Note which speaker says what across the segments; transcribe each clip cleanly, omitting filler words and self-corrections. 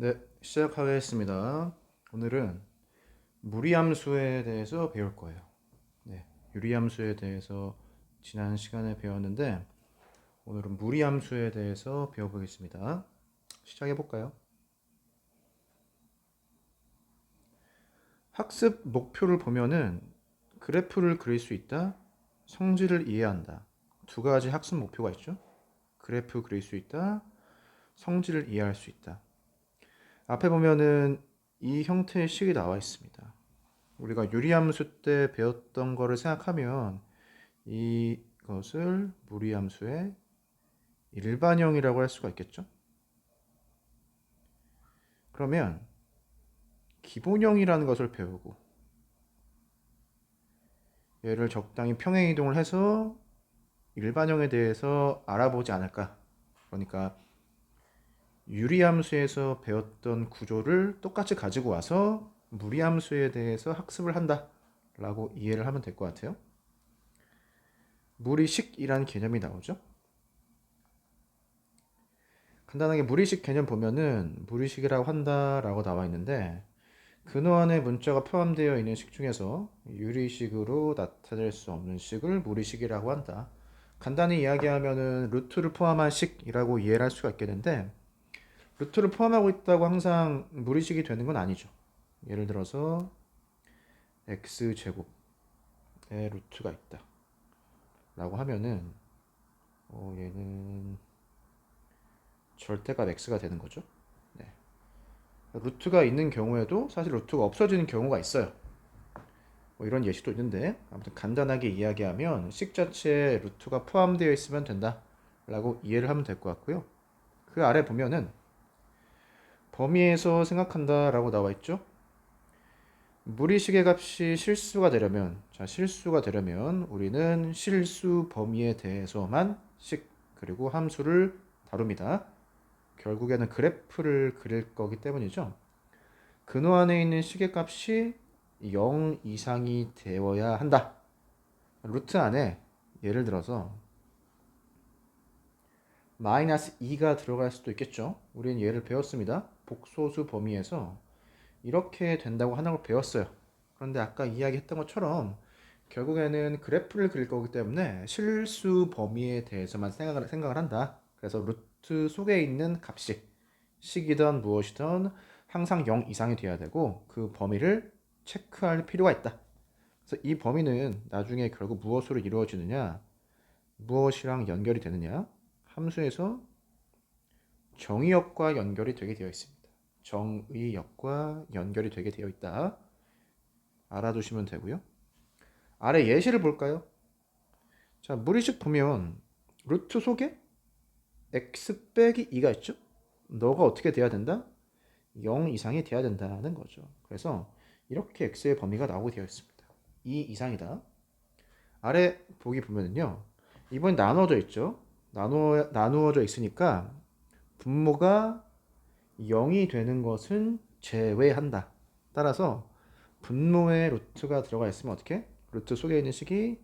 Speaker 1: 네, 시작하겠습니다. 오늘은 무리함수에 대해서 배울 거예요. 네, 유리함수에 대해서 지난 시간에 배웠는데 오늘은 무리함수에 대해서 배워보겠습니다. 시작해 볼까요? 학습 목표를 보면은 그래프를 그릴 수 있다, 성질을 이해한다. 두 가지 학습 목표가 있죠. 그래프 그릴 수 있다, 성질을 이해할 수 있다. 앞에 보면은 이 형태의 식이 나와 있습니다. 우리가 유리함수 때 배웠던 거를 생각하면 이것을 무리함수의 일반형이라고 할 수가 있겠죠? 그러면 기본형이라는 것을 배우고 얘를 적당히 평행이동을 해서 일반형에 대해서 알아보지 않을까. 그러니까 유리함수에서 배웠던 구조를 똑같이 가지고 와서 무리함수에 대해서 학습을 한다라고 이해를 하면 될 것 같아요. 무리식이란 개념이 나오죠. 간단하게 무리식 개념 보면은 무리식이라고 한다라고 나와 있는데 근호안에 문자가 포함되어 있는 식 중에서 유리식으로 나타낼 수 없는 식을 무리식이라고 한다. 간단히 이야기하면은 루트를 포함한 식이라고 이해를 할 수가 있겠는데 루트를 포함하고 있다고 항상 무리식이 되는 건 아니죠. 예를 들어서 x제곱에 루트가 있다 라고 하면은 얘는 절대값 x가 되는 거죠. 네. 루트가 있는 경우에도 사실 루트가 없어지는 경우가 있어요. 뭐 이런 예시도 있는데 아무튼 간단하게 이야기하면 식 자체에 루트가 포함되어 있으면 된다 라고 이해를 하면 될 것 같고요. 그 아래 보면은 범위에서 생각한다 라고 나와 있죠. 무리식의 값이 실수가 되려면 우리는 실수 범위에 대해서만 식 그리고 함수를 다룹니다. 결국에는 그래프를 그릴 거기 때문이죠. 근호 안에 있는 식의 값이 0 이상이 되어야 한다. 루트 안에 예를 들어서 마이너스 2가 들어갈 수도 있겠죠. 우리는 얘를 배웠습니다. 복소수 범위에서 이렇게 된다고 하는 걸 배웠어요. 그런데 아까 이야기했던 것처럼 결국에는 그래프를 그릴 거기 때문에 실수 범위에 대해서만 생각을 한다. 그래서 루트 속에 있는 값이 식이든 무엇이든 항상 0 이상이 돼야 되고 그 범위를 체크할 필요가 있다. 그래서 이 범위는 나중에 결국 무엇으로 이루어지느냐, 무엇이랑 연결이 되느냐, 함수에서 정의역과 연결이 되게 되어 있습니다. 정의역과 연결이 되게 되어 있다. 알아두시면 되고요. 아래 예시를 볼까요? 자, 무리식 보면 루트 속에 x 빼기 2가 있죠? 너가 어떻게 돼야 된다? 0 이상이 돼야 된다는 거죠. 그래서 이렇게 x의 범위가 나오게 되어 있습니다. 2 이상이다. 아래 보기 보면은요. 이번 나누어져 있죠? 나누어져 있으니까 분모가 0이 되는 것은 제외한다. 따라서 분모에 루트가 들어가 있으면 어떻게? 루트 속에 있는 식이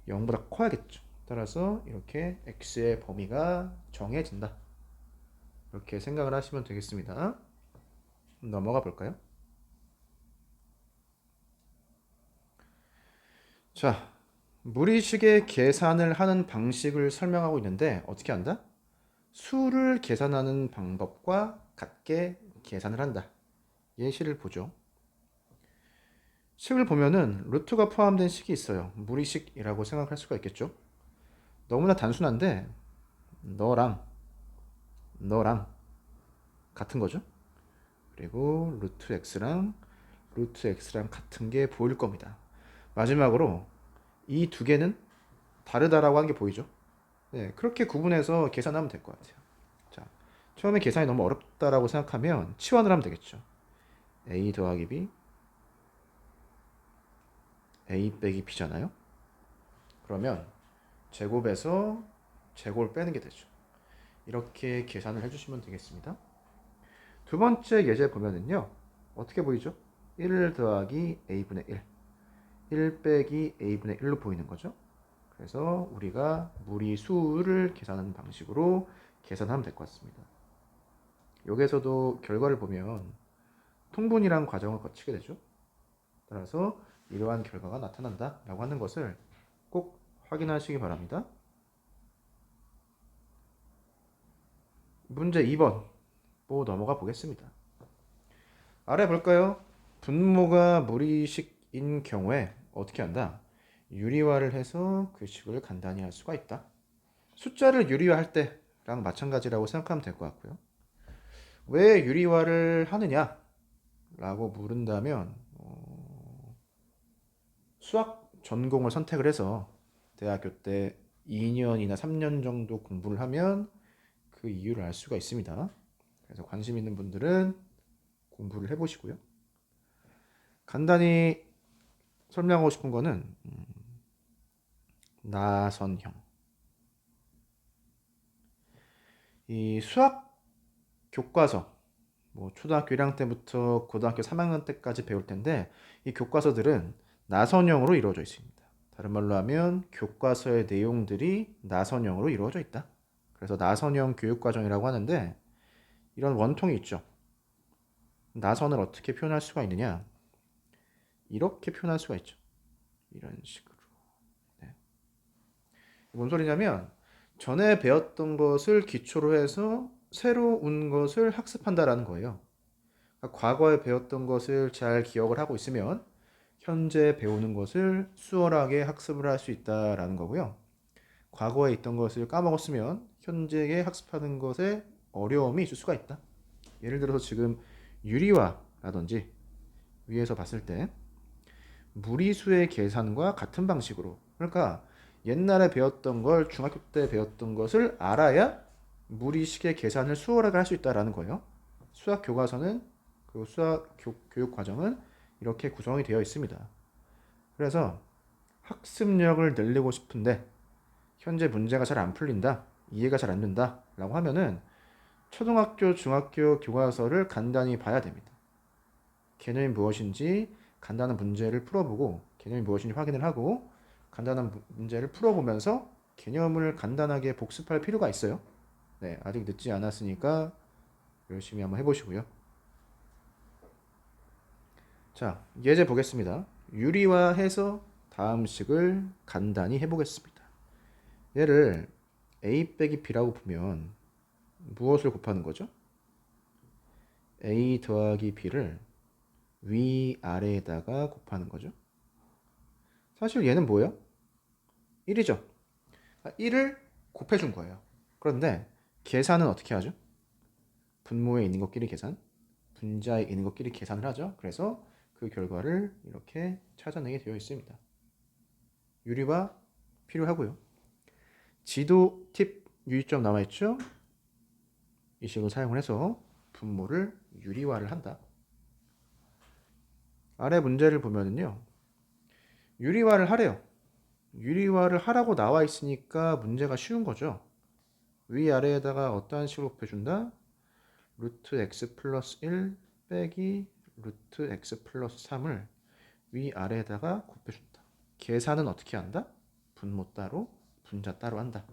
Speaker 1: 0보다 커야겠죠. 따라서 이렇게 x의 범위가 정해진다. 이렇게 생각을 하시면 되겠습니다. 넘어가 볼까요? 자, 무리식의 계산을 하는 방식을 설명하고 있는데 어떻게 한다? 수를 계산하는 방법과 같게 계산을 한다. 예시를 보죠. 식을 보면은 루트가 포함된 식이 있어요. 무리식이라고 생각할 수가 있겠죠. 너무나 단순한데 너랑 너랑 같은 거죠. 그리고 루트 x랑 같은 게 보일 겁니다. 마지막으로 이 두 개는 다르다라고 하는 게 보이죠. 네, 그렇게 구분해서 계산하면 될 것 같아요. 자, 처음에 계산이 너무 어렵다라고 생각하면 치환을 하면 되겠죠. a 더하기 b, a 빼기 b잖아요. 그러면 제곱에서 제곱을 빼는 게 되죠. 이렇게 계산을 해주시면 되겠습니다. 두 번째 예제 보면은요. 어떻게 보이죠? 1 더하기 a분의 1, 1 빼기 a분의 1로 보이는 거죠. 그래서 우리가 무리수를 계산하는 방식으로 계산하면 될 것 같습니다. 여기에서도 결과를 보면 통분이란 과정을 거치게 되죠. 따라서 이러한 결과가 나타난다 라고 하는 것을 꼭 확인하시기 바랍니다. 문제 2번 넘어가 보겠습니다. 아래 볼까요? 분모가 무리식인 경우에 어떻게 한다? 유리화를 해서 그 식을 간단히 할 수가 있다. 숫자를 유리화할 때랑 마찬가지라고 생각하면 될 것 같고요. 왜 유리화를 하느냐? 라고 물은다면 수학 전공을 선택을 해서 대학교 때 2년이나 3년 정도 공부를 하면 그 이유를 알 수가 있습니다. 그래서 관심 있는 분들은 공부를 해보시고요. 간단히 설명하고 싶은 거는 나선형. 이 수학 교과서 초등학교 1학년 때부터 고등학교 3학년 때까지 배울 텐데 이 교과서들은 나선형으로 이루어져 있습니다. 다른 말로 하면 교과서의 내용들이 나선형으로 이루어져 있다. 그래서 나선형 교육과정이라고 하는데 이런 원통이 있죠. 나선을 어떻게 표현할 수가 있느냐? 이렇게 표현할 수가 있죠. 이런 식으로. 네. 뭔 소리냐면 전에 배웠던 것을 기초로 해서 새로운 것을 학습한다라는 거예요. 그러니까 과거에 배웠던 것을 잘 기억을 하고 있으면 현재 배우는 것을 수월하게 학습을 할 수 있다라는 거고요. 과거에 있던 것을 까먹었으면 현재에 학습하는 것에 어려움이 있을 수가 있다. 예를 들어서 지금 유리화라든지 위에서 봤을 때 무리수의 계산과 같은 방식으로, 그러니까 옛날에 배웠던 걸 중학교 때 배웠던 것을 알아야 무리식의 계산을 수월하게 할 수 있다라는 거예요. 수학 교과서는 그 수학 교육 과정은 이렇게 구성이 되어 있습니다. 그래서 학습력을 늘리고 싶은데 현재 문제가 잘 안 풀린다, 이해가 잘 안 된다 라고 하면은 초등학교, 중학교 교과서를 간단히 봐야 됩니다. 개념이 무엇인지 간단한 문제를 풀어보고 개념이 무엇인지 확인을 하고 간단한 문제를 풀어보면서 개념을 간단하게 복습할 필요가 있어요. 네, 아직 늦지 않았으니까 열심히 한번 해보시고요. 자, 예제 보겠습니다. 유리화해서 다음 식을 간단히 해보겠습니다. 얘를 a 빼기 b라고 보면 무엇을 곱하는 거죠? a 더하기 b를 위아래에다가 곱하는 거죠. 사실 얘는 뭐예요? 1이죠. 1을 곱해준 거예요. 그런데 계산은 어떻게 하죠? 분모에 있는 것끼리 계산, 분자에 있는 것끼리 계산을 하죠. 그래서 그 결과를 이렇게 찾아내게 되어 있습니다. 유리화 필요하고요. 지도 팁 유의점 나와있죠? 이 식을 사용을 해서 분모를 유리화를 한다. 아래 문제를 보면은요, 유리화를 하래요. 유리화를 하라고 나와 있으니까 문제가 쉬운 거죠. 위아래에다가 어떠한 식으로 곱해준다? 루트 x 플러스 1 빼기 루트 x 플러스 3을 위아래에다가 곱해준다. 계산은 어떻게 한다? 분모 따로, 분자 따로 한다.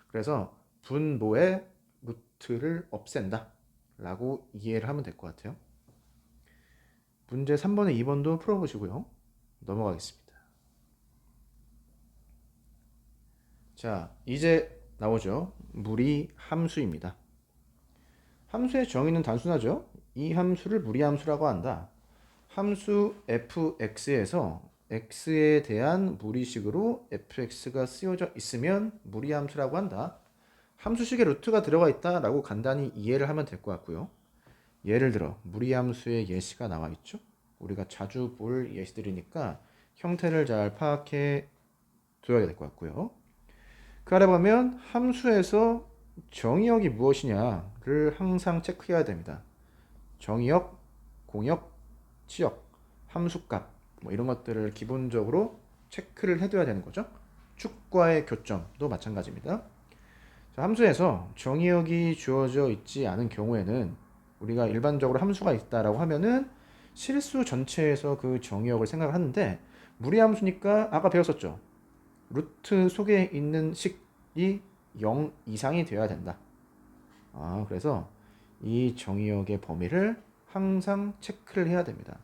Speaker 1: 그래서 분모의 루트를 없앤다 라고 이해를 하면 될 것 같아요. 문제 3번에 2번도 풀어보시고요. 넘어가겠습니다. 자, 이제 나오죠. 무리 함수입니다. 함수의 정의는 단순하죠. 이 함수를 무리함수라고 한다. 함수 fx에서 x에 대한 무리식으로 fx가 쓰여져 있으면 무리함수라고 한다. 함수식에 루트가 들어가 있다라고 간단히 이해를 하면 될 것 같고요. 예를 들어 무리함수의 예시가 나와 있죠. 우리가 자주 볼 예시들이니까 형태를 잘 파악해 둬야 될 것 같고요. 그 아래 보면 함수에서 정의역이 무엇이냐를 항상 체크해야 됩니다. 정의역, 공역, 치역, 함수값 이런 것들을 기본적으로 체크를 해둬야 되는 거죠. 축과의 교점도 마찬가지입니다. 자, 함수에서 정의역이 주어져 있지 않은 경우에는 우리가 일반적으로 함수가 있다라고 하면은 실수 전체에서 그 정의역을 생각을 하는데 무리함수니까 아까 배웠었죠. 루트 속에 있는 식이 0 이상이 되어야 된다. 그래서 이 정의역의 범위를 항상 체크를 해야 됩니다.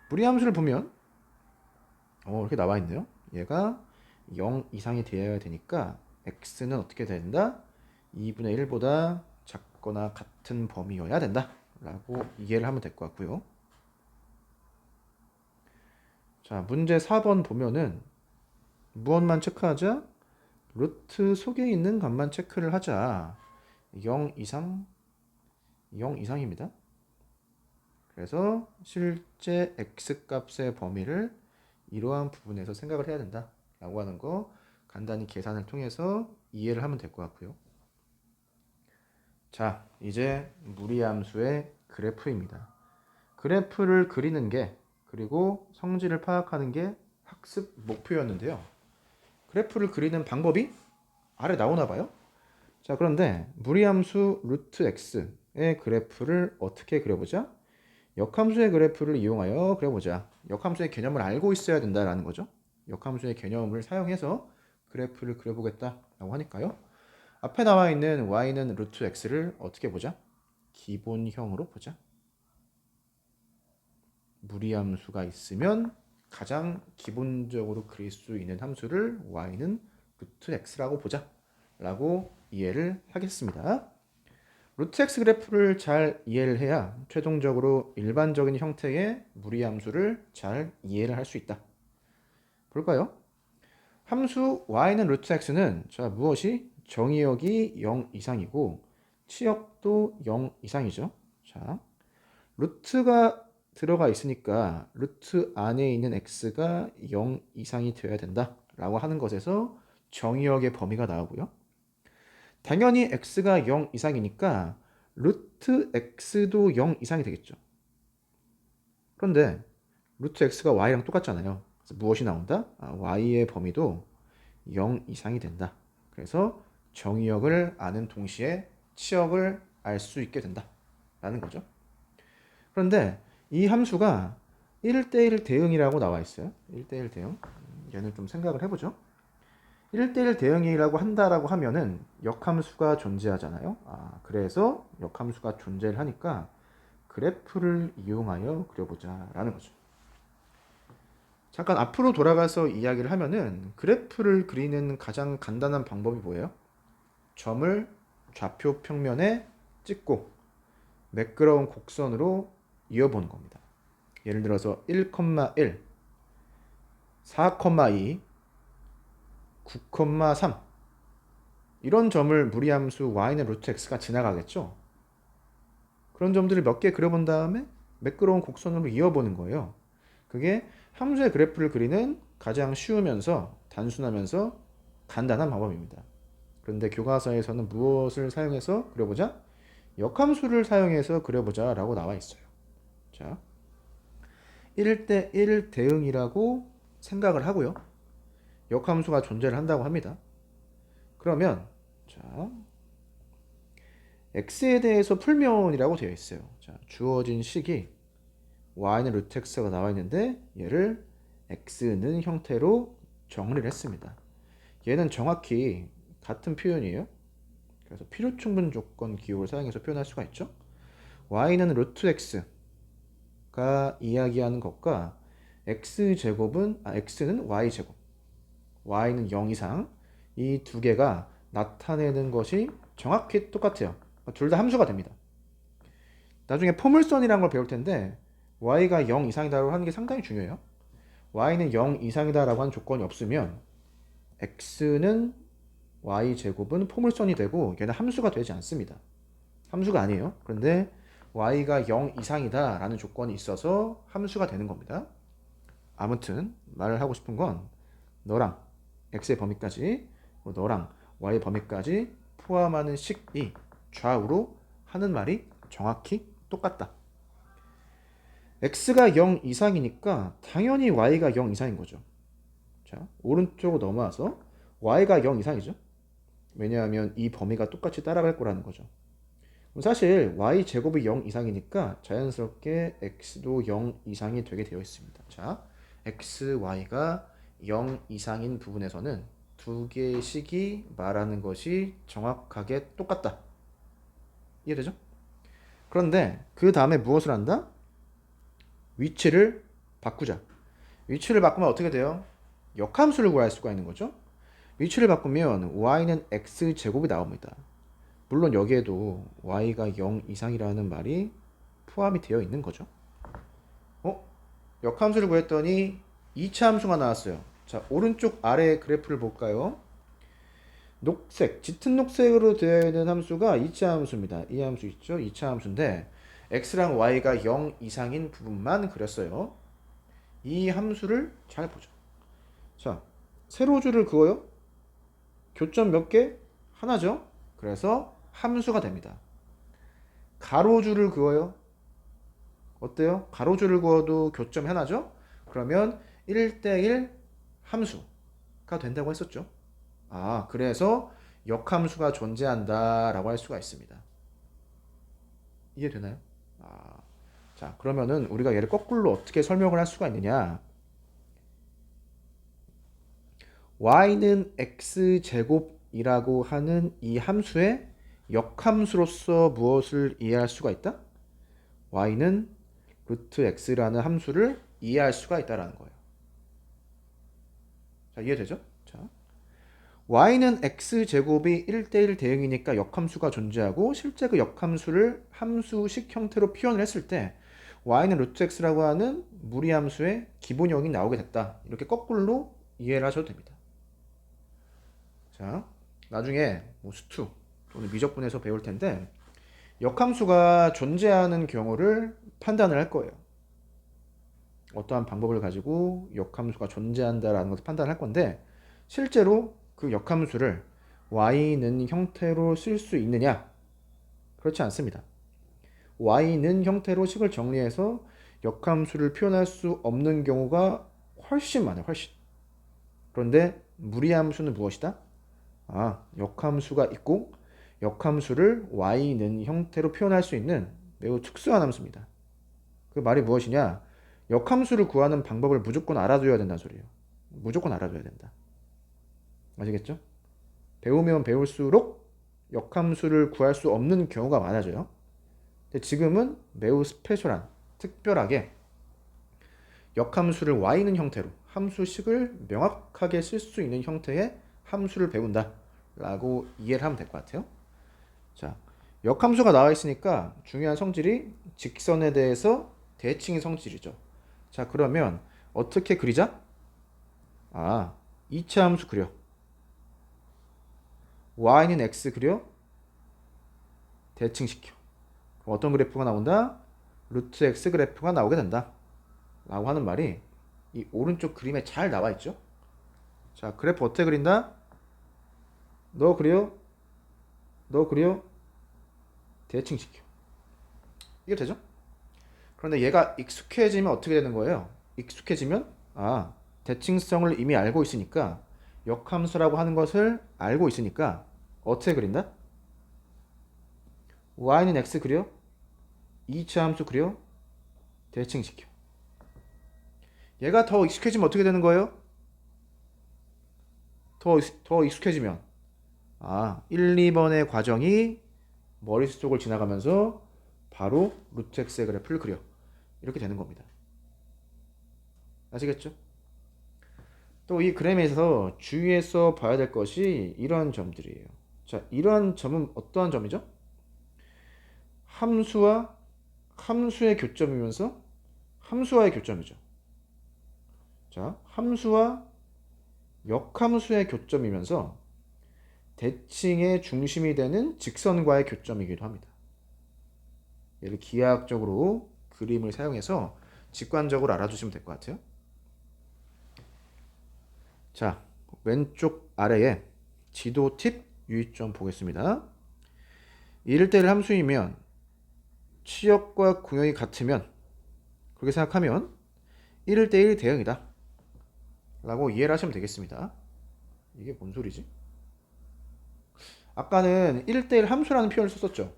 Speaker 1: 무리함수를 보면 이렇게 나와 있네요. 얘가 0 이상이 되어야 되니까 x는 어떻게 된다? 2분의 1보다 작거나 같은 범위여야 된다 라고 이해를 하면 될 것 같고요. 자, 문제 4번 보면은 무엇만 체크하자? 루트 속에 있는 값만 체크를 하자. 0 이상입니다. 그래서 실제 x값의 범위를 이러한 부분에서 생각을 해야 된다 라고 하는 거 간단히 계산을 통해서 이해를 하면 될 것 같고요. 자, 이제 무리함수의 그래프입니다. 그래프를 그리는 게 그리고 성질을 파악하는 게 학습 목표였는데요. 그래프를 그리는 방법이 아래 나오나 봐요. 자, 그런데 무리함수 루트 x의 그래프를 어떻게 그려보자? 역함수의 그래프를 이용하여 그려보자. 역함수의 개념을 알고 있어야 된다라는 거죠. 역함수의 개념을 사용해서 그래프를 그려보겠다라고 하니까요. 앞에 나와 있는 y는 루트 x를 어떻게 보자? 기본형으로 보자. 무리함수가 있으면 가장 기본적으로 그릴 수 있는 함수를 y는 루트 x라고 보자 라고 이해를 하겠습니다. 루트 x 그래프를 잘 이해를 해야 최종적으로 일반적인 형태의 무리함수를 잘 이해를 할 수 있다. 볼까요? 함수 y는 루트 x는 자 무엇이? 정의역이 0 이상이고 치역도 0 이상이죠. 자, 루트가 들어가 있으니까 루트 안에 있는 x가 0 이상이 되어야 된다 라고 하는 것에서 정의역의 범위가 나오고요. 당연히 x가 0 이상이니까 루트 x도 0 이상이 되겠죠. 그런데 루트 x가 y랑 똑같잖아요. 그래서 무엇이 나온다? y의 범위도 0 이상이 된다. 그래서 정의역을 아는 동시에 치역을 알 수 있게 된다 라는 거죠. 그런데 이 함수가 1대1 대응이라고 나와 있어요. 1대1 대응. 얘는 좀 생각을 해보죠. 1대1 대응이라고 한다라고 하면은 역함수가 존재하잖아요. 그래서 역함수가 존재를 하니까 그래프를 이용하여 그려보자 라는 거죠. 잠깐 앞으로 돌아가서 이야기를 하면은 그래프를 그리는 가장 간단한 방법이 뭐예요? 점을 좌표 평면에 찍고 매끄러운 곡선으로 이어보는 겁니다. 예를 들어서 1,1, 4,2, 9,3 이런 점을 무리함수 y는 루트 x가 지나가겠죠. 그런 점들을 몇 개 그려본 다음에 매끄러운 곡선으로 이어보는 거예요. 그게 함수의 그래프를 그리는 가장 쉬우면서 단순하면서 간단한 방법입니다. 그런데 교과서에서는 무엇을 사용해서 그려보자? 역함수를 사용해서 그려보자 라고 나와 있어요. 자, 1대1 대응이라고 생각을 하고요. 역함수가 존재를 한다고 합니다. 그러면 자, x에 대해서 풀면이라고 되어 있어요. 자, 주어진 식이 y는 루트 x가 나와 있는데 얘를 x는 형태로 정리를 했습니다. 얘는 정확히 같은 표현이에요. 그래서 필요충분 조건 기호를 사용해서 표현할 수가 있죠. y는 루트 x가 이야기하는 것과 x는 y제곱, y는 0 이상 이 두 개가 나타내는 것이 정확히 똑같아요. 둘 다 함수가 됩니다. 나중에 포물선이라는 걸 배울 텐데 y가 0 이상이다라고 하는 게 상당히 중요해요. y는 0 이상이다라고 하는 조건이 없으면 x는 y제곱은 포물선이 되고 얘는 함수가 되지 않습니다. 함수가 아니에요. 그런데 y가 0 이상이다 라는 조건이 있어서 함수가 되는 겁니다. 아무튼 말을 하고 싶은 건 너랑 x의 범위까지 너랑 y의 범위까지 포함하는 식이 좌우로 하는 말이 정확히 똑같다. x가 0 이상이니까 당연히 y가 0 이상인 거죠. 자, 오른쪽으로 넘어와서 y가 0 이상이죠. 왜냐하면 이 범위가 똑같이 따라갈 거라는 거죠. 사실 y제곱이 0 이상이니까 자연스럽게 x도 0 이상이 되게 되어 있습니다. 자, x, y가 0 이상인 부분에서는 두 개의 식이 말하는 것이 정확하게 똑같다. 이해되죠? 그런데 그 다음에 무엇을 한다? 위치를 바꾸자. 위치를 바꾸면 어떻게 돼요? 역함수를 구할 수가 있는 거죠. 위치를 바꾸면 y는 x제곱이 나옵니다. 물론 여기에도 y가 0 이상이라는 말이 포함이 되어 있는 거죠. 역함수를 구했더니 2차 함수가 나왔어요. 자, 오른쪽 아래 그래프를 볼까요? 녹색, 짙은 녹색으로 되어 있는 함수가 2차 함수입니다. 이 함수 있죠? 2차 함수인데 x랑 y가 0 이상인 부분만 그렸어요. 이 함수를 잘 보죠. 자, 세로줄을 그어요. 교점 몇 개? 하나죠. 그래서 함수가 됩니다. 가로줄을 그어요. 어때요? 가로줄을 그어도 교점 하나죠? 그러면 1대1 함수가 된다고 했었죠. 그래서 역함수가 존재한다 라고 할 수가 있습니다. 이해되나요? 자, 그러면은 우리가 얘를 거꾸로 어떻게 설명을 할 수가 있느냐? y는 x제곱이라고 하는 이 함수의 역함수로서 무엇을 이해할 수가 있다? y는 루트 x라는 함수를 이해할 수가 있다라는 거예요. 자, 이해되죠? 자, y는 x제곱이 1대1 대응이니까 역함수가 존재하고 실제 그 역함수를 함수식 형태로 표현을 했을 때 y는 루트 x라고 하는 무리함수의 기본형이 나오게 됐다. 이렇게 거꾸로 이해를 하셔도 됩니다. 자, 나중에 수투 또는 미적분에서 배울 텐데 역함수가 존재하는 경우를 판단을 할 거예요. 어떠한 방법을 가지고 역함수가 존재한다라는 것을 판단할 건데 실제로 그 역함수를 y는 형태로 쓸 수 있느냐? 그렇지 않습니다. y는 형태로 식을 정리해서 역함수를 표현할 수 없는 경우가 훨씬 많아요. 훨씬. 그런데 무리함수는 무엇이다? 역함수가 있고 역함수를 y는 형태로 표현할 수 있는 매우 특수한 함수입니다. 그 말이 무엇이냐? 역함수를 구하는 방법을 무조건 알아둬야 된다는 소리예요. 무조건 알아둬야 된다. 아시겠죠? 배우면 배울수록 역함수를 구할 수 없는 경우가 많아져요. 근데 지금은 매우 스페셜한, 특별하게 역함수를 y는 형태로 함수식을 명확하게 쓸 수 있는 형태의 함수를 배운다 라고 이해를 하면 될 것 같아요. 자, 역함수가 나와 있으니까 중요한 성질이 직선에 대해서 대칭의 성질이죠. 자, 그러면 어떻게 그리자? 2차 함수 그려. y는 x 그려. 대칭시켜. 그럼 어떤 그래프가 나온다? 루트 x 그래프가 나오게 된다. 라고 하는 말이 이 오른쪽 그림에 잘 나와 있죠. 자, 그래프 어떻게 그린다? 너 그려. 너 그려. 대칭시켜. 이게 되죠? 그런데 얘가 익숙해지면 어떻게 되는 거예요? 익숙해지면 대칭성을 이미 알고 있으니까 역함수라고 하는 것을 알고 있으니까 어떻게 그린다? y는 x 그려. 2차 함수 그려. 대칭시켜. 얘가 더 익숙해지면 어떻게 되는 거예요? 더 익숙해지면 1, 2번의 과정이 머릿속을 지나가면서 바로 루트 x의 그래프를 그려. 이렇게 되는 겁니다. 아시겠죠? 또 이 그램에서 주의해서 봐야 될 것이 이런 점들이에요. 자, 이런 점은 어떠한 점이죠? 함수와 함수의 교점이면서 함수와의 교점이죠. 자, 함수와 역함수의 교점이면서 대칭의 중심이 되는 직선과의 교점이기도 합니다. 얘를 기하학적으로 그림을 사용해서 직관적으로 알아두시면 될 것 같아요. 자, 왼쪽 아래에 지도 팁 유의점 보겠습니다. 1대1 함수이면 치역과 공역이 같으면 그렇게 생각하면 1대1 대응이다 라고 이해를 하시면 되겠습니다. 이게 뭔 소리지? 아까는 1대1 함수라는 표현을 썼었죠.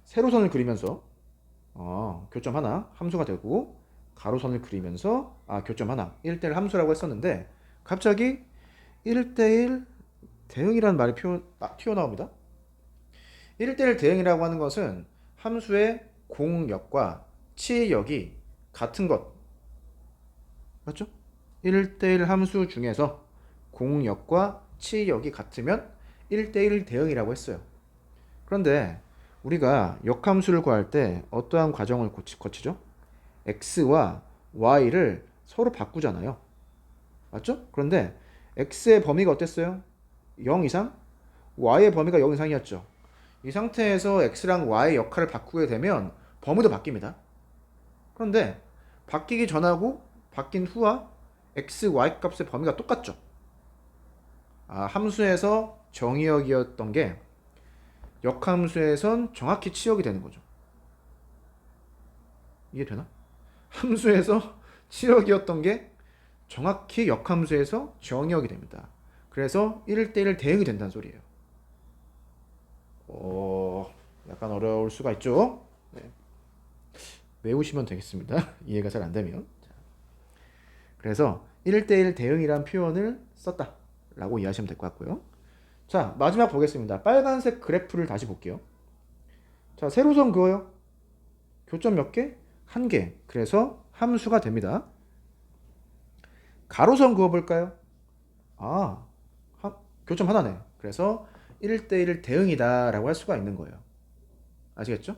Speaker 1: 세로선을 그리면서 교점 하나 함수가 되고 가로선을 그리면서 교점 하나 1대1 함수라고 했었는데 갑자기 1대1 대응이라는 말이 튀어나옵니다. 1대1 대응이라고 하는 것은 함수의 공역과 치역이 같은 것 맞죠? 1대1 함수 중에서 공역과 치역이 같으면 1대1 대응이라고 했어요. 그런데 우리가 역함수를 구할 때 어떠한 과정을 거치죠? x와 y를 서로 바꾸잖아요. 맞죠? 그런데 x의 범위가 어땠어요? 0 이상? y의 범위가 0 이상이었죠. 이 상태에서 x랑 y의 역할을 바꾸게 되면 범위도 바뀝니다. 그런데 바뀌기 전하고 바뀐 후와 x, y 값의 범위가 똑같죠. 함수에서 정의역이었던 게 역함수에선 정확히 치역이 되는 거죠. 이해되나? 함수에서 치역이었던 게 정확히 역함수에서 정의역이 됩니다. 그래서 1대1 대응이 된다는 소리예요. 약간 어려울 수가 있죠. 네. 외우시면 되겠습니다. 이해가 잘 안 되면. 그래서 1대1 대응이란 표현을 썼다 라고 이해하시면 될 것 같고요. 자, 마지막 보겠습니다. 빨간색 그래프를 다시 볼게요. 자, 세로선 그어요. 교점 몇 개? 한 개. 그래서 함수가 됩니다. 가로선 그어볼까요? 교점 하나네. 그래서 1대1 대응이다 라고 할 수가 있는 거예요. 아시겠죠?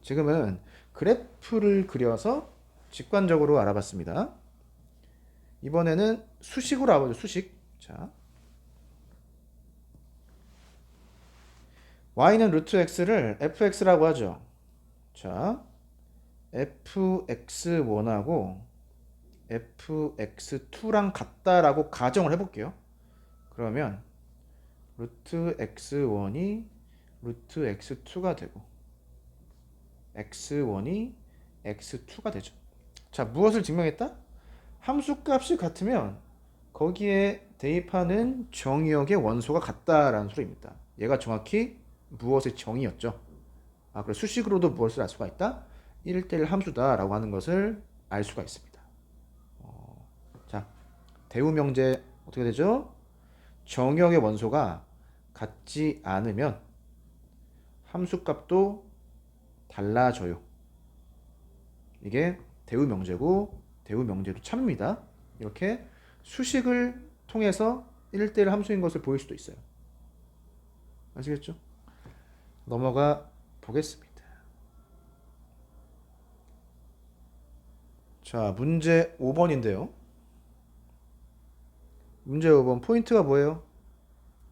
Speaker 1: 지금은 그래프를 그려서 직관적으로 알아봤습니다. 이번에는 수식으로 알아보죠. 수식. 자, y는 루트 x를 fx라고 하죠. 자, fx1하고 fx2랑 같다라고 가정을 해볼게요. 그러면 루트 x1이 루트 x2가 되고 x1이 x2가 되죠. 자, 무엇을 증명했다? 함수값이 같으면 거기에 대입하는 정의역의 원소가 같다라는 소리입니다. 얘가 정확히 무엇의 정의였죠. 그래서 수식으로도 무엇을 알 수가 있다? 1대1 함수다라고 하는 것을 알 수가 있습니다. 자, 대우명제 어떻게 되죠? 정의역의 원소가 같지 않으면 함수값도 달라져요. 이게 대우명제고 대우명제도 참입니다. 이렇게 수식을 통해서 1대1 함수인 것을 보일 수도 있어요. 아시겠죠? 넘어가 보겠습니다. 자, 문제 5번인데요. 문제 5번 포인트가 뭐예요?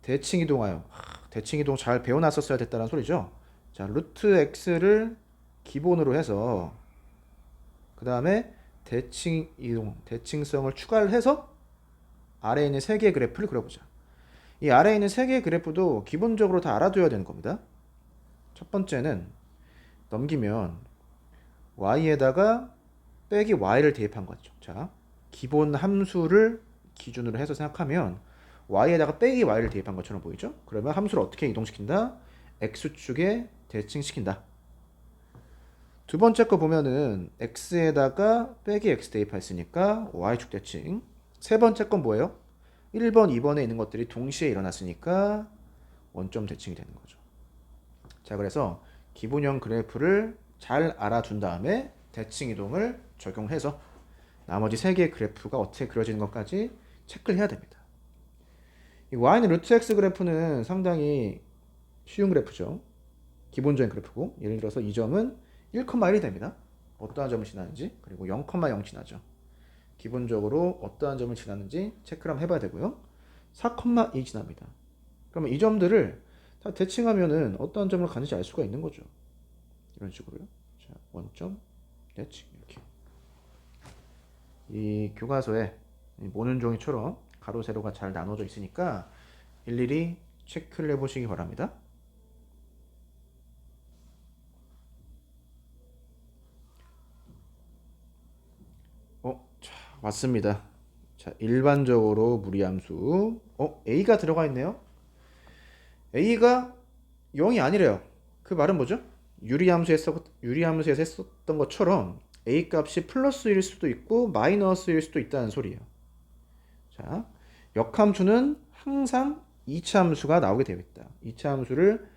Speaker 1: 대칭이동하여. 대칭이동 잘 배워놨었어야 됐다는 소리죠. 자, 루트 x를 기본으로 해서 그 다음에 대칭이동, 대칭성을 추가를 해서 아래에 있는 3개의 그래프를 그려보자. 이 아래에 있는 3개의 그래프도 기본적으로 다 알아둬야 되는 겁니다. 첫 번째는 넘기면 y에다가 빼기 y를 대입한 거죠. 자, 기본 함수를 기준으로 해서 생각하면 y에다가 빼기 y를 대입한 것처럼 보이죠? 그러면 함수를 어떻게 이동시킨다? x축에 대칭시킨다. 두 번째 거 보면은 x에다가 빼기 x 대입했으니까 y축 대칭. 세 번째 건 뭐예요? 1번, 2번에 있는 것들이 동시에 일어났으니까 원점 대칭이 되는 거죠. 자, 그래서 기본형 그래프를 잘 알아둔 다음에 대칭 이동을 적용해서 나머지 3개의 그래프가 어떻게 그려지는 것까지 체크를 해야 됩니다. 이 y는 루트 x 그래프는 상당히 쉬운 그래프죠. 기본적인 그래프고, 예를 들어서 이 점은 1,1이 됩니다. 어떠한 점을 지나는지, 그리고 0,0 지나죠. 기본적으로 어떠한 점을 지나는지 체크를 한번 해봐야 되고요. 4,2 지납니다. 그러면 이 점들을 다 대칭하면은 어떠한 점을 가는지 알 수가 있는 거죠. 이런 식으로요. 자, 원점 대칭 이렇게. 이 교과서에 모는 종이처럼 가로 세로가 잘 나눠져 있으니까 일일이 체크를 해보시기 바랍니다. 자, 맞습니다. 자, 일반적으로 무리함수 A가 들어가 있네요. A가 0이 아니래요. 그 말은 뭐죠? 유리함수에서 했었던 것처럼 A 값이 플러스일 수도 있고 마이너스일 수도 있다는 소리예요. 자, 역함수는 항상 2차 함수가 나오게 되어 있다. 2차 함수를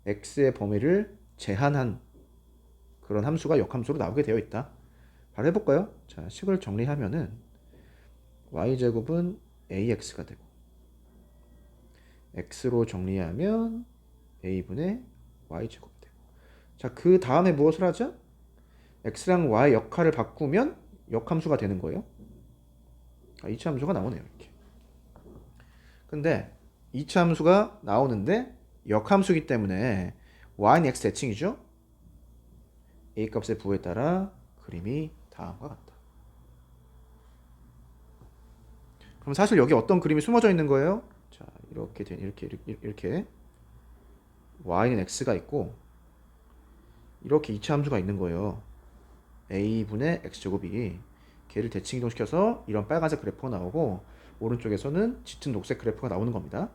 Speaker 1: x의 범위를 제한한 그런 함수가 역함수로 나오게 되어 있다. 바로 해볼까요? 자, 식을 정리하면은 y제곱은 ax가 되고 x로 정리하면 a분의 y제곱이 되고 자, 그 다음에 무엇을 하죠? x랑 y 역할을 바꾸면 역함수가 되는 거예요. 2차 함수가 나오네요. 이렇게. 근데 2차 함수가 나오는데 역함수이기 때문에 y는 x 대칭이죠. a 값의 부호에 따라 그림이 다음과 같다. 그럼 사실 여기 어떤 그림이 숨어져 있는 거예요? 자, 이렇게 y는 x가 있고 이렇게 2차 함수가 있는 거예요. a분의 x제곱이 걔를 대칭 이동시켜서 이런 빨간색 그래프가 나오고 오른쪽에서는 짙은 녹색 그래프가 나오는 겁니다.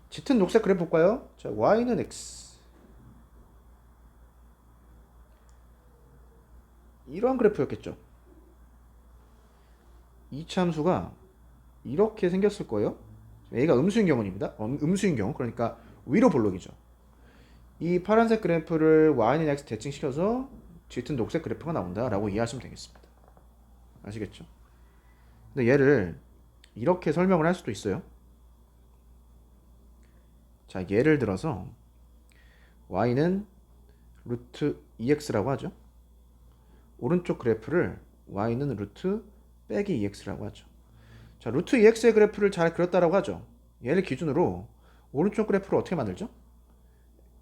Speaker 1: 짙은 녹색 그래프 볼까요? 자, y는 x 이러한 그래프였겠죠. 2차 함수가 이렇게 생겼을 거예요. a가 음수인 경우입니다. 음수인 경우 그러니까 위로 볼록이죠. 이 파란색 그래프를 y는 x 대칭시켜서 짙은 녹색 그래프가 나온다라고 이해하시면 되겠습니다. 아시겠죠? 근데 얘를 이렇게 설명을 할 수도 있어요. 자, 예를 들어서 y는 루트 2x라고 하죠. 오른쪽 그래프를 y는 루트 빼기 2x라고 하죠. 자, 루트 2x의 그래프를 잘 그렸다라고 하죠. 얘를 기준으로 오른쪽 그래프를 어떻게 만들죠?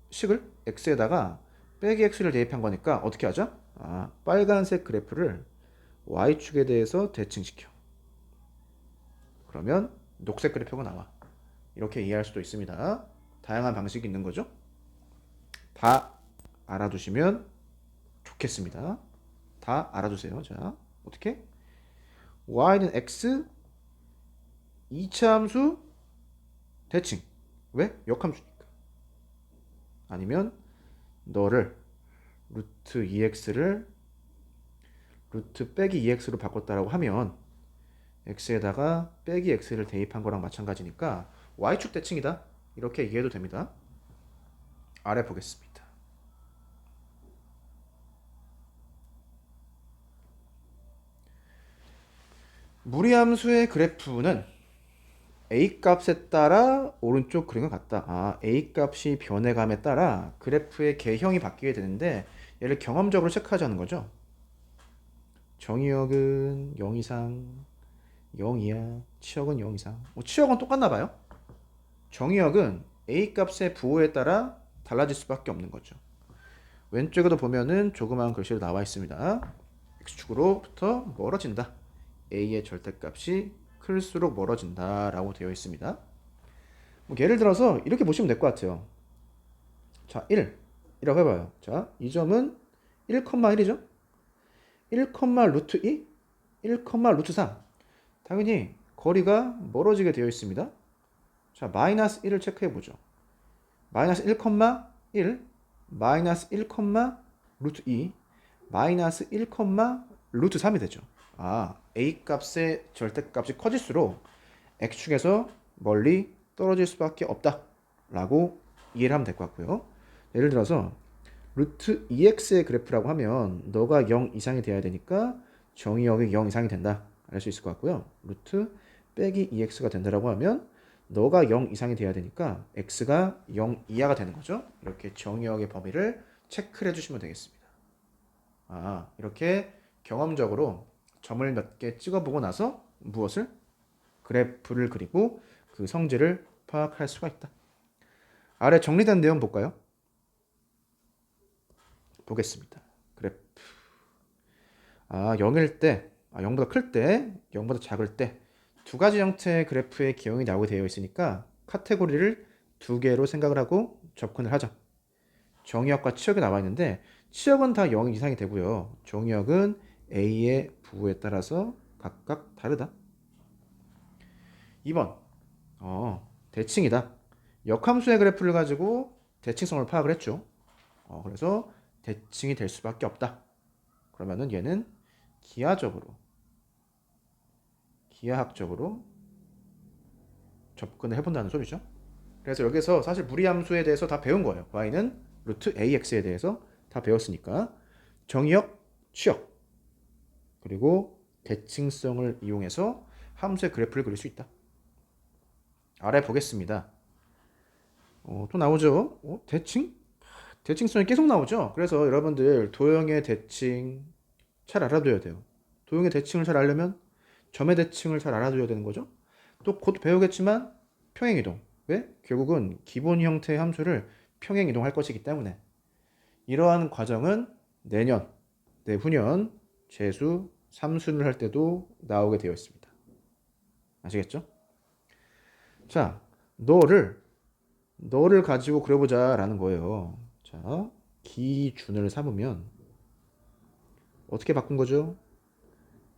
Speaker 1: 식을 x에다가 빼기 x를 대입한 거니까 어떻게 하죠? 빨간색 그래프를 y축에 대해서 대칭시켜. 그러면 녹색 그래프가 나와. 이렇게 이해할 수도 있습니다. 다양한 방식이 있는 거죠. 다 알아두시면 좋겠습니다. 다 알아두세요. 자, 어떻게? y는 x 2차 함수 대칭. 왜? 역함수니까. 아니면 너를 루트 2x를 루트 빼기 2x로 바꿨다라고 하면 x에다가 빼기 x를 대입한 거랑 마찬가지니까 y축 대칭이다. 이렇게 이해해도 됩니다. 아래 보겠습니다. 무리함수의 그래프는 a 값에 따라 오른쪽 그림과 같다. a 값이 변해감에 따라 그래프의 개형이 바뀌게 되는데 얘를 경험적으로 체크하자는 거죠. 정의역은 0 이상 0 이하, 치역은 0 이상. 치역은 똑같나 봐요. 정의역은 a 값의 부호에 따라 달라질 수밖에 없는 거죠. 왼쪽에도 보면은 조그마한 글씨로 나와 있습니다. x축으로부터 멀어진다. a의 절대값이 클수록 멀어진다 라고 되어 있습니다. 예를 들어서 이렇게 보시면 될 것 같아요. 자, 1 이라고 해봐요. 자, 이 점은 1,1이죠. 1, 루트 2, 1, 루트 3. 당연히 거리가 멀어지게 되어 있습니다. 자, 마이너스 1을 체크해보죠. 마이너스 1,1, 마이너스 1, 루트 2, 마이너스 1, 루트 3이 되죠. a 값의 절대값이 커질수록 x축에서 멀리 떨어질 수밖에 없다 라고 이해를 하면 될 것 같고요. 예를 들어서 루트 2x의 그래프라고 하면 너가 0 이상이 돼야 되니까 정의역이 0 이상이 된다 알 수 있을 것 같고요. 루트 빼기 2x가 된다라고 하면 너가 0 이상이 돼야 되니까 x가 0 이하가 되는 거죠. 이렇게 정의역의 범위를 체크를 해주시면 되겠습니다. 이렇게 경험적으로 점을 몇 개 찍어보고 나서 무엇을? 그래프를 그리고 그 성질을 파악할 수가 있다. 아래 정리된 내용 볼까요? 보겠습니다. 그래프. 0일 때, 0보다 클 때, 0보다 작을 때 두 가지 형태의 그래프의 기형이 나오게 되어 있으니까 카테고리를 두 개로 생각을 하고 접근을 하죠. 정의역과 치역이 나와 있는데 치역은 다 0 이상이 되고요. 정의역은 a의 부호에 따라서 각각 다르다. 2번 대칭이다. 역함수의 그래프를 가지고 대칭성을 파악을 했죠. 그래서 대칭이 될 수밖에 없다. 그러면은 얘는 기하학적으로 접근을 해본다는 소리죠. 그래서 여기서 사실 무리함수에 대해서 다 배운 거예요. y는 루트 ax에 대해서 다 배웠으니까 정의역, 취역, 그리고 대칭성을 이용해서 함수의 그래프를 그릴 수 있다. 아래 보겠습니다. 또 나오죠. 대칭? 대칭성이 계속 나오죠. 그래서 여러분들 도형의 대칭 잘 알아둬야 돼요. 도형의 대칭을 잘 알려면 점의 대칭을 잘 알아둬야 되는 거죠. 또 곧 배우겠지만 평행이동. 왜? 결국은 기본 형태의 함수를 평행이동할 것이기 때문에 이러한 과정은 내년, 내후년 재수 3수를 할 때도 나오게 되어 있습니다. 아시겠죠? 자, 너를 가지고 그려보자 라는 거예요. 자, 기준을 삼으면 어떻게 바꾼 거죠?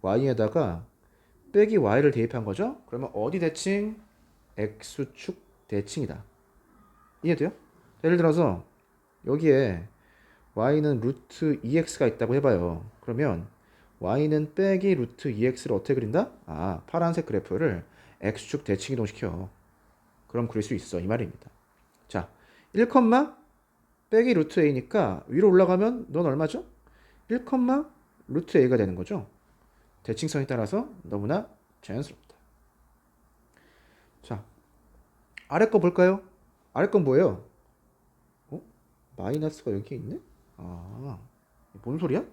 Speaker 1: y에다가 빼기 y를 대입한 거죠? 그러면 어디 대칭? x축 대칭이다. 이해돼요? 예를 들어서 여기에 y는 루트 2x가 있다고 해봐요. 그러면 y는 빼기 루트 2x를 어떻게 그린다? 파란색 그래프를 x축 대칭 이동시켜. 그럼 그릴 수 있어. 이 말입니다. 자, 1, 빼기 루트 a니까 위로 올라가면 넌 얼마죠? 1, 루트 a가 되는 거죠. 대칭성에 따라서 너무나 자연스럽다. 자, 아래 거 볼까요? 아래 건 뭐예요? 마이너스가 여기 있네? 뭔 소리야?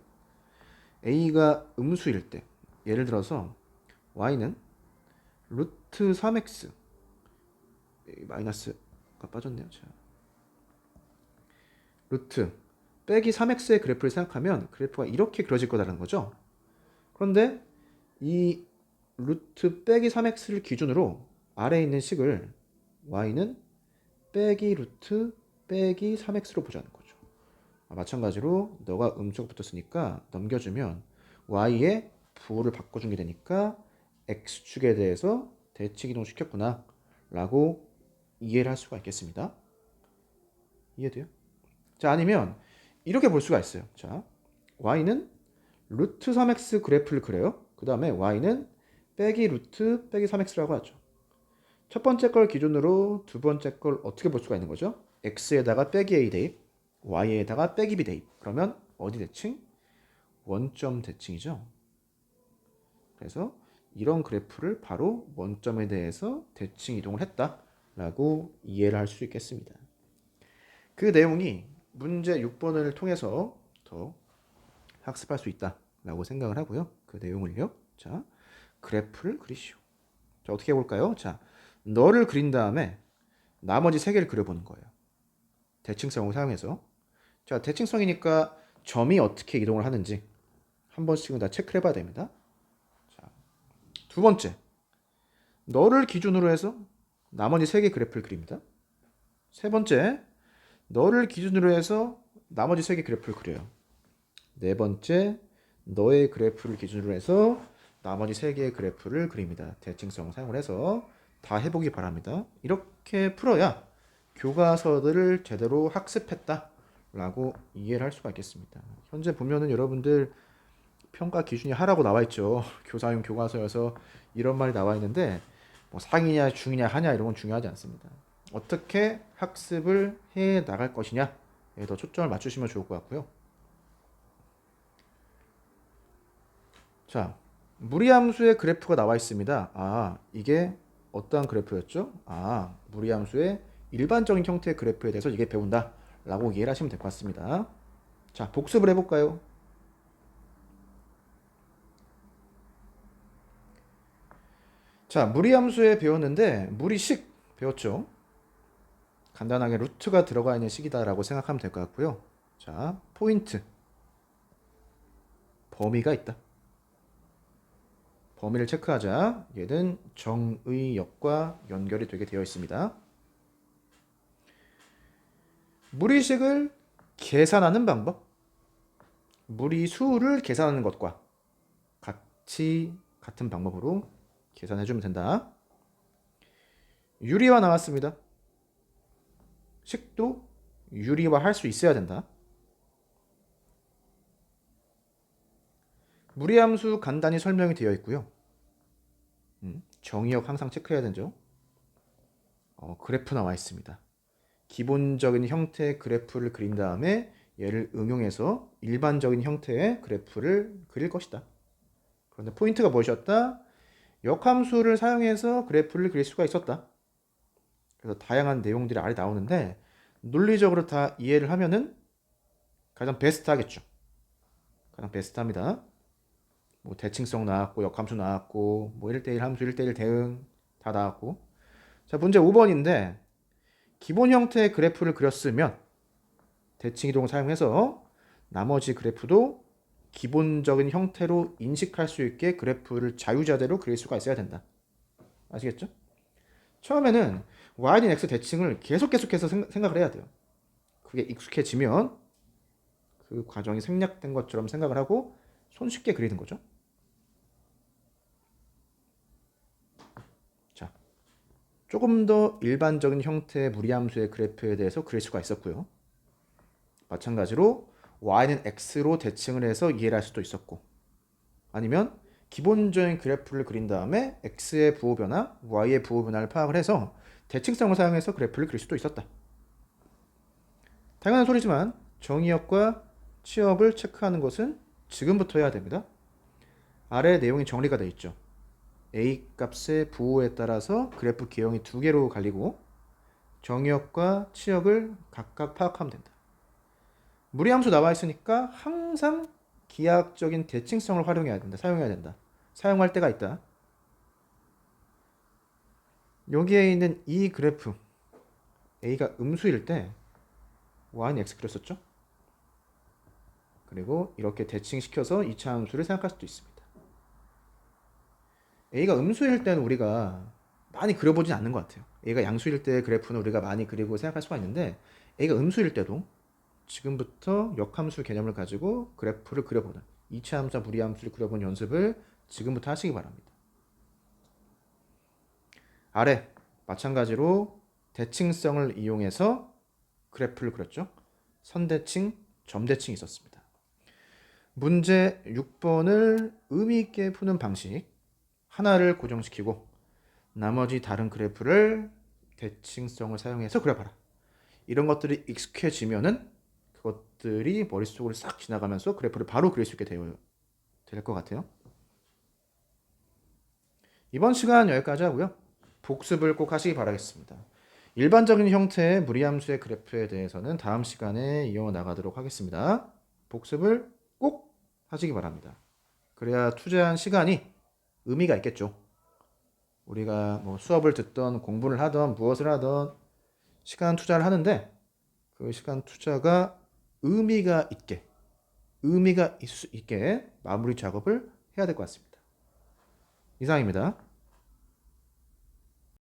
Speaker 1: a가 음수일 때 예를 들어서 y는 루트 3x 마이너스가 빠졌네요. 자, 루트 빼기 3x의 그래프를 생각하면 그래프가 이렇게 그려질 거라는 거죠. 그런데 이 루트 빼기 3x를 기준으로 아래에 있는 식을 y는 빼기 루트 빼기 3x로 보자는 거죠. 마찬가지로 너가 음수가 붙었으니까 넘겨주면 y의 부호를 바꿔준 게 되니까 x축에 대해서 대칭 이동시켰구나 라고 이해를 할 수가 있겠습니다. 이해돼요? 자, 아니면 이렇게 볼 수가 있어요. 자, y는 루트 3x 그래프를 그려요. 그 다음에 y는 빼기 루트 빼기 3x라고 하죠. 첫 번째 걸 기준으로 두 번째 걸 어떻게 볼 수가 있는 거죠? x에다가 빼기 a 대입, y에다가 빼기 b 대입. 그러면 어디 대칭? 원점 대칭이죠. 그래서 이런 그래프를 바로 원점에 대해서 대칭 이동을 했다라고 이해를 할 수 있겠습니다. 그 내용이 문제 6번을 통해서 더 학습할 수 있다라고 생각을 하고요. 그 내용을요. 자, 그래프를 그리시오. 자, 어떻게 해볼까요? 자, 너를 그린 다음에 나머지 세 개를 그려보는 거예요. 대칭성을 사용해서. 자, 대칭성이니까 점이 어떻게 이동을 하는지 한 번씩은 다 체크를 해봐야 됩니다. 자, 두 번째, 너를 기준으로 해서 나머지 세 개 그래프를 그립니다. 세 번째, 너를 기준으로 해서 나머지 세 개 그래프를 그려요. 네 번째, 너의 그래프를 기준으로 해서 나머지 세 개의 그래프를 그립니다. 대칭성 사용을 해서 다 해보기 바랍니다. 이렇게 풀어야 교과서들을 제대로 학습했다라고 이해를 할 수가 있겠습니다. 현재 보면은 여러분들 평가 기준이 하라고 나와 있죠. 교사용 교과서여서 이런 말이 나와 있는데 뭐 상이냐 중이냐 하냐 이런 건 중요하지 않습니다. 어떻게 학습을 해 나갈 것이냐에 더 초점을 맞추시면 좋을 것 같고요. 자, 무리함수의 그래프가 나와 있습니다. 이게 어떠한 그래프였죠? 무리함수의 일반적인 형태의 그래프에 대해서 이게 배운다 라고 이해를 하시면 될 것 같습니다. 자, 복습을 해볼까요? 자, 무리함수에 배웠는데 무리식 배웠죠? 간단하게 루트가 들어가 있는 식이다라고 생각하면 될 것 같고요. 자, 포인트 범위가 있다. 범위를 체크하자. 얘는 정의역과 연결이 되게 되어 있습니다. 무리식을 계산하는 방법. 무리수를 계산하는 것과 같은 방법으로 계산해주면 된다. 유리화 나왔습니다. 식도 유리화 할 수 있어야 된다. 무리함수 간단히 설명이 되어 있고요. 정의역 항상 체크해야 되죠. 그래프 나와 있습니다. 기본적인 형태의 그래프를 그린 다음에 얘를 응용해서 일반적인 형태의 그래프를 그릴 것이다. 그런데 포인트가 무엇이었다? 역함수를 사용해서 그래프를 그릴 수가 있었다. 그래서 다양한 내용들이 아래 나오는데 논리적으로 다 이해를 하면은 가장 베스트 하겠죠. 가장 베스트합니다. 뭐 대칭성 나왔고 역함수 나왔고 뭐 1대1 함수 1대1 대응 다 나왔고. 자, 문제 5번인데 기본 형태의 그래프를 그렸으면 대칭 이동을 사용해서 나머지 그래프도 기본적인 형태로 인식할 수 있게 그래프를 자유자재로 그릴 수가 있어야 된다. 아시겠죠? 처음에는 y는 x 대칭을 계속해서 생각을 해야 돼요. 그게 익숙해지면 그 과정이 생략된 것처럼 생각을 하고 손쉽게 그리는 거죠. 자, 조금 더 일반적인 형태의 무리함수의 그래프에 대해서 그릴 수가 있었고요. 마찬가지로 y는 x로 대칭을 해서 이해를 할 수도 있었고, 아니면 기본적인 그래프를 그린 다음에 x의 부호 변화, y의 부호 변화를 파악을 해서 대칭성을 사용해서 그래프를 그릴 수도 있었다. 당연한 소리지만 정의역과 치역을 체크하는 것은 지금부터 해야 됩니다. 아래 내용이 정리가 되어 있죠. a 값의 부호에 따라서 그래프 기형이 두 개로 갈리고 정의역과 치역을 각각 파악하면 된다. 무리함수 나와 있으니까 항상 기하학적인 대칭성을 활용해야 된다. 사용해야 된다. 사용할 때가 있다. 여기에 있는 이 그래프 a가 음수일 때 y는 x 그렸었죠? 그리고 이렇게 대칭시켜서 2차 함수를 생각할 수도 있습니다. a가 음수일 때는 우리가 많이 그려보진 않는 것 같아요. a가 양수일 때 그래프는 우리가 많이 그리고 생각할 수가 있는데 a가 음수일 때도 지금부터 역함수 개념을 가지고 그래프를 그려보는 2차 함수와 무리함수를 그려보는 연습을 지금부터 하시기 바랍니다. 아래 마찬가지로 대칭성을 이용해서 그래프를 그렸죠. 선대칭, 점대칭이 있었습니다. 문제 6번을 의미 있게 푸는 방식, 하나를 고정시키고 나머지 다른 그래프를 대칭성을 사용해서 그려봐라. 이런 것들이 익숙해지면은 그것들이 머릿속으로 싹 지나가면서 그래프를 바로 그릴 수 있게 될 것 같아요. 이번 시간 여기까지 하고요. 복습을 꼭 하시기 바라겠습니다. 일반적인 형태의 무리함수의 그래프에 대해서는 다음 시간에 이어나가도록 하겠습니다. 복습을 꼭 하시기 바랍니다. 그래야 투자한 시간이 의미가 있겠죠. 우리가 뭐 수업을 듣던 공부를 하던 무엇을 하던 시간 투자를 하는데 그 시간 투자가 의미가 있게 마무리 작업을 해야 될 것 같습니다. 이상입니다.